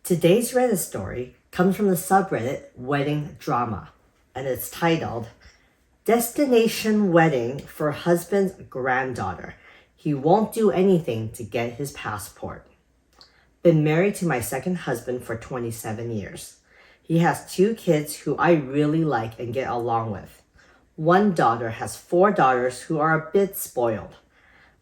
Today's Reddit story comes from the subreddit Wedding Drama, and it's titled Destination Wedding for Husband's Granddaughter. He won't do anything to get his passport. Been married to my second husband for 27 years. He has 2 kids who I really like and get along with. One daughter has 4 daughters who are a bit spoiled.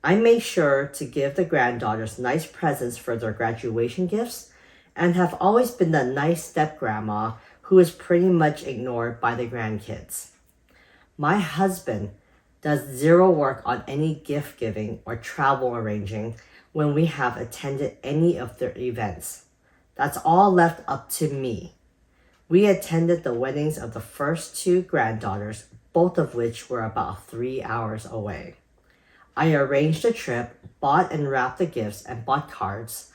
I made sure to give the granddaughters nice presents for their graduation gifts and have always been the nice step-grandma who is pretty much ignored by the grandkids. My husband does zero work on any gift giving or travel arranging when we have attended any of their events. That's all left up to me. We attended the weddings of the first 2 granddaughters, both of which were about 3 hours away. I arranged the trip, bought and wrapped the gifts, and bought cards.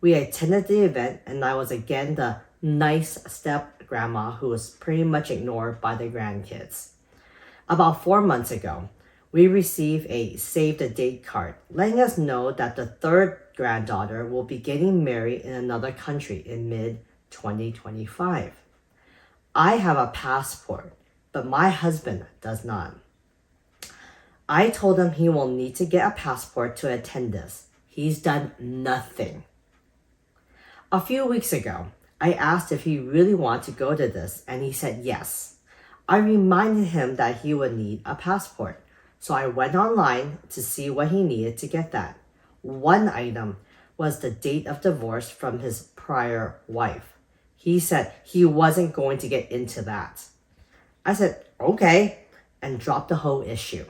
We attended the event, and I was again the nice step-grandma who was pretty much ignored by the grandkids. About 4 months ago, we received a save-the-date card, letting us know that the 3rd granddaughter will be getting married in another country in mid-2025. I have a passport, but my husband does not. I told him he will need to get a passport to attend this. He's done nothing. A few weeks ago, I asked if he really wanted to go to this, and he said yes. I reminded him that he would need a passport, so I went online to see what he needed to get that. One item was the date of divorce from his prior wife. He said he wasn't going to get into that. I said, okay, and dropped the whole issue.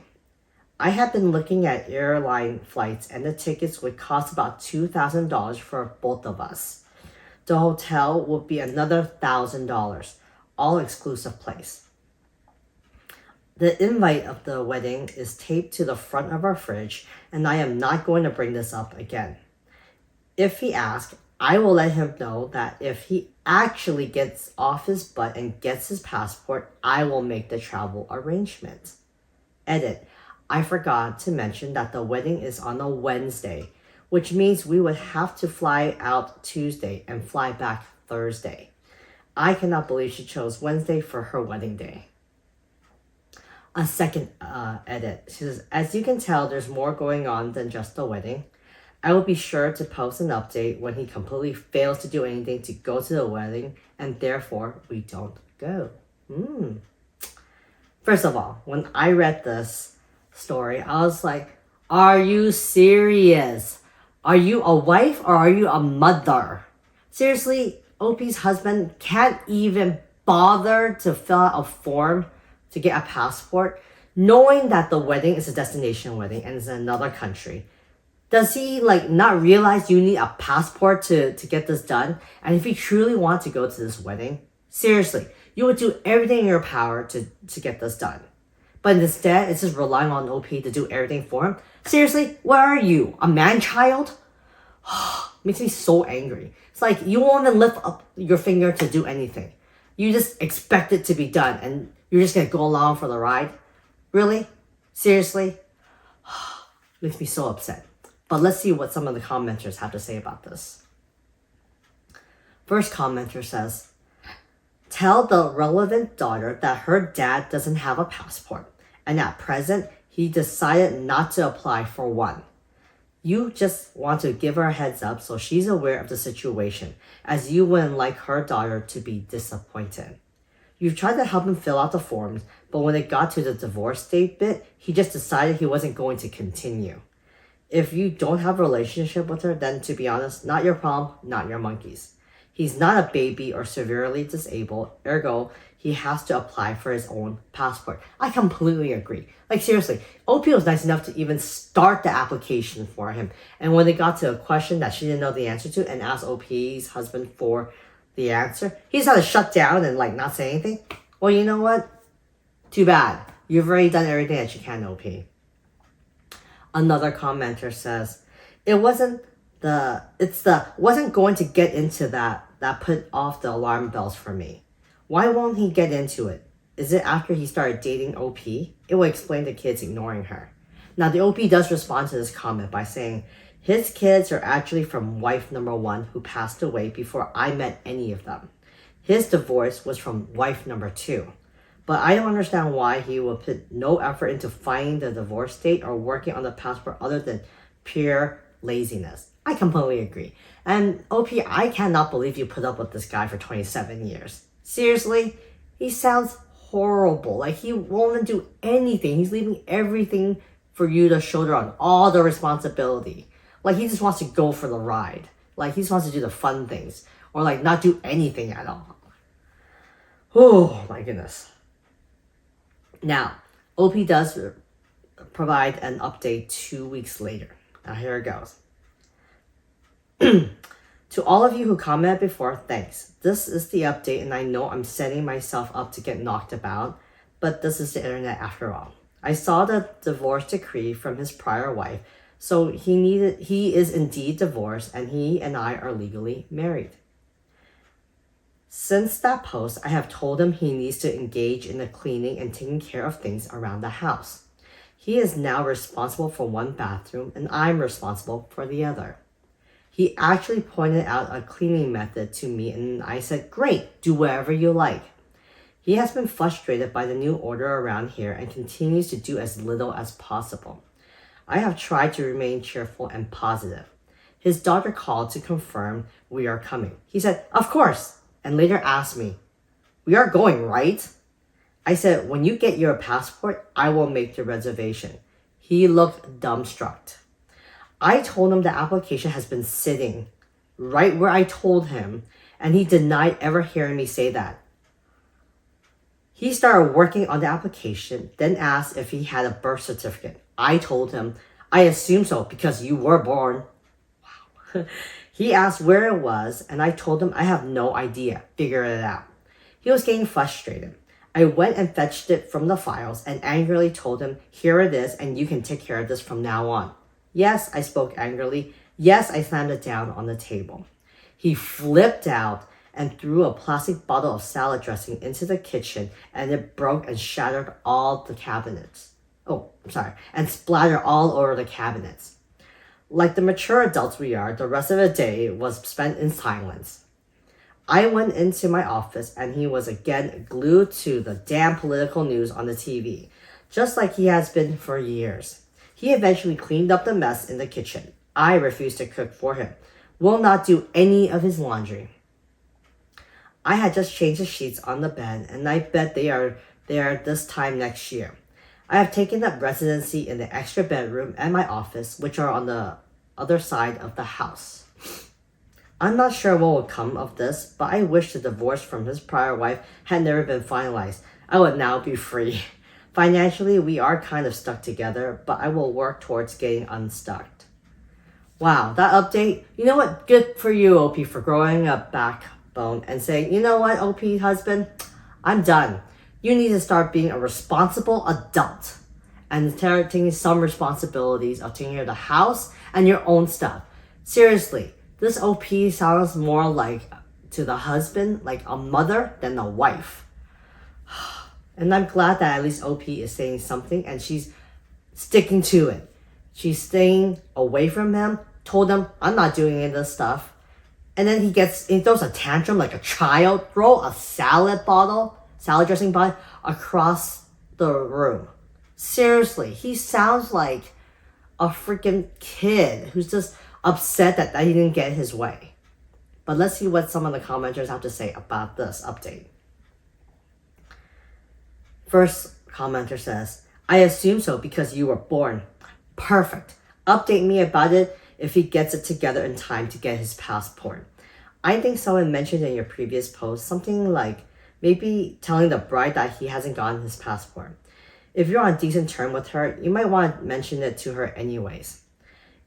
I had been looking at airline flights, and the tickets would cost about $2,000 for both of us. The hotel would be another $1,000, all exclusive place. The invite of the wedding is taped to the front of our fridge, and I am not going to bring this up again. If he asks, I will let him know that if he actually gets off his butt and gets his passport, I will make the travel arrangement. Edit. I forgot to mention that the wedding is on a Wednesday, which means we would have to fly out Tuesday and fly back Thursday. I cannot believe she chose Wednesday for her wedding day. A second edit. She says, as you can tell, there's more going on than just the wedding. I will be sure to post an update when he completely fails to do anything to go to the wedding, and therefore we don't go. First of all, when I read this story, I was like, are you serious? Are you a wife or are you a mother? Seriously, OP's husband can't even bother to fill out a form to get a passport, knowing that the wedding is a destination wedding and it's in another country. Does he not realize you need a passport to get this done? And if you truly want to go to this wedding, seriously, you would do everything in your power to get this done. But instead, it's just relying on OP to do everything for him. Seriously, what are you, a man-child? Makes me so angry. It's like you won't even lift up your finger to do anything. You just expect it to be done and you're just gonna go along for the ride? Really? Seriously? Makes me so upset. But let's see what some of the commenters have to say about this. First commenter says, tell the relevant daughter that her dad doesn't have a passport, and at present, he decided not to apply for one. You just want to give her a heads up so she's aware of the situation, as you wouldn't like her daughter to be disappointed. You've tried to help him fill out the forms, but when it got to the divorce date bit, he just decided he wasn't going to continue. If you don't have a relationship with her, then to be honest, not your problem, not your monkey's. He's not a baby or severely disabled, ergo, he has to apply for his own passport. I completely agree. Seriously, OP was nice enough to even start the application for him. And when it got to a question that she didn't know the answer to and asked OP's husband for the answer, he just had to shut down and not say anything. Well, you know what? Too bad. You've already done everything that you can, OP. Another commenter says, wasn't going to get into that put off the alarm bells for me. Why won't he get into it? Is it after he started dating OP? It will explain the kids ignoring her. Now, the OP does respond to this comment by saying, His kids are actually from wife number 1 who passed away before I met any of them. His divorce was from wife number 2. But I don't understand why he would put no effort into finding the divorce date or working on the passport other than pure laziness. I completely agree. And OP, I cannot believe you put up with this guy for 27 years. Seriously? He sounds horrible. Like he won't do anything. He's leaving everything for you to shoulder on all the responsibility. Like he just wants to go for the ride. Like he just wants to do the fun things. Or like not do anything at all. Oh my goodness. Now, OP does provide an update 2 weeks later. Now here it goes. To all of you who commented before, thanks. This is the update and I know I'm setting myself up to get knocked about, but this is the internet after all. I saw the divorce decree from his prior wife, so he is indeed divorced and he and I are legally married. Since that post, I have told him he needs to engage in the cleaning and taking care of things around the house. He is now responsible for one bathroom and I'm responsible for the other. He actually pointed out a cleaning method to me and I said, great, do whatever you like. He has been frustrated by the new order around here and continues to do as little as possible. I have tried to remain cheerful and positive. His daughter called to confirm we are coming. He said, of course, and later asked me, we are going, right? I said, when you get your passport, I will make the reservation. He looked dumbstruck. I told him the application has been sitting right where I told him, and he denied ever hearing me say that. He started working on the application, then asked if he had a birth certificate. I told him, I assume so because you were born. Wow. He asked where it was, and I told him I have no idea. Figure it out. He was getting frustrated. I went and fetched it from the files and angrily told him, here it is, and you can take care of this from now on. Yes, I spoke angrily. Yes, I slammed it down on the table. He flipped out and threw a plastic bottle of salad dressing into the kitchen, and it broke and shattered all the cabinets. And splattered all over the cabinets. Like the mature adults we are, the rest of the day was spent in silence. I went into my office and he was again glued to the damn political news on the TV, just like he has been for years. He eventually cleaned up the mess in the kitchen. I refused to cook for him, will not do any of his laundry. I had just changed the sheets on the bed and I bet they are there this time next year. I have taken up residency in the extra bedroom and my office, which are on the other side of the house. I'm not sure what will come of this, but I wish the divorce from his prior wife had never been finalized. I would now be free. Financially, we are kind of stuck together, but I will work towards getting unstuck. Wow, that update, you know what? Good for you, OP, for growing a backbone and saying, you know what, OP husband, I'm done. You need to start being a responsible adult and start taking some responsibilities of taking care of the house and your own stuff. Seriously, this OP sounds more like to the husband, like a mother than a wife. And I'm glad that at least OP is saying something and she's sticking to it. She's staying away from him, told him, I'm not doing any of this stuff. And then he throws a tantrum like a child, throw a salad dressing bottle across the room. Seriously, he sounds like a freaking kid who's just upset that he didn't get his way. But let's see what some of the commenters have to say about this update. First commenter says, I assume so because you were born. Perfect. Update me about it if he gets it together in time to get his passport. I think someone mentioned in your previous post something like maybe telling the bride that he hasn't gotten his passport. If you're on decent terms with her, you might want to mention it to her anyways.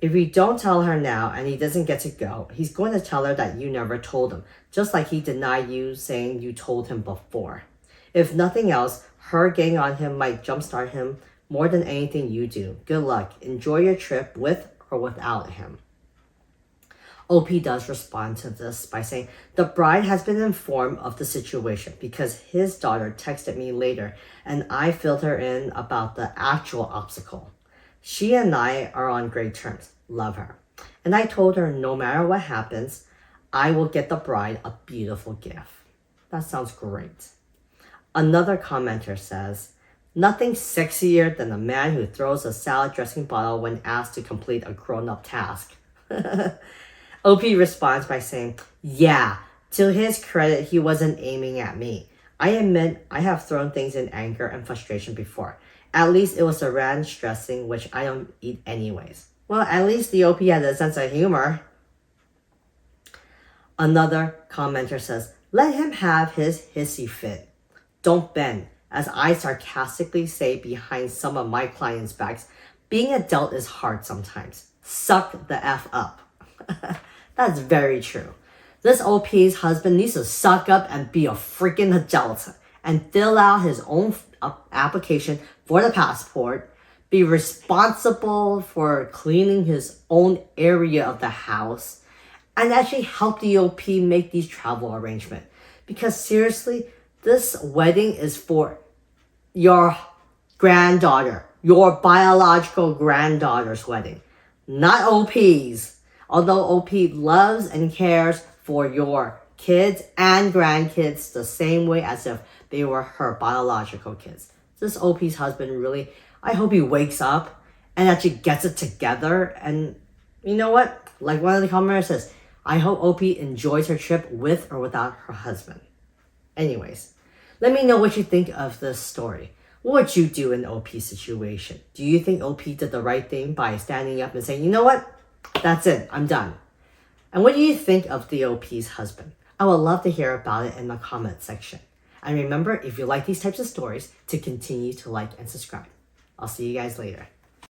If you don't tell her now and he doesn't get to go, he's going to tell her that you never told him, just like he denied you saying you told him before. If nothing else, her getting on him might jumpstart him more than anything you do. Good luck. Enjoy your trip with or without him. OP does respond to this by saying, the bride has been informed of the situation because his daughter texted me later and I filled her in about the actual obstacle. She and I are on great terms. Love her. And I told her no matter what happens, I will get the bride a beautiful gift. That sounds great. Another commenter says, nothing sexier than a man who throws a salad dressing bottle when asked to complete a grown-up task. OP responds by saying, yeah, to his credit, he wasn't aiming at me. I admit I have thrown things in anger and frustration before. At least it was a ranch dressing, which I don't eat anyways. Well, at least the OP has a sense of humor. Another commenter says, let him have his hissy fit. Don't bend. As I sarcastically say behind some of my clients' backs, being adult is hard sometimes. Suck the F up. That's very true. This OP's husband needs to suck up and be a freaking adult and fill out his own application for the passport, be responsible for cleaning his own area of the house, and actually help the OP make these travel arrangements. Because seriously, this wedding is for your granddaughter, your biological granddaughter's wedding, not OP's. Although OP loves and cares for your kids and grandkids the same way as if they were her biological kids. This OP's husband really, I hope he wakes up and actually gets it together. And you know what? Like one of the commenters says, I hope OP enjoys her trip with or without her husband. Anyways, let me know what you think of this story. What would you do in OP's situation? Do you think OP did the right thing by standing up and saying, you know what? That's it. I'm done. And what do you think of the OP's husband? I would love to hear about it in the comment section. And remember, if you like these types of stories, to continue to like and subscribe. I'll see you guys later.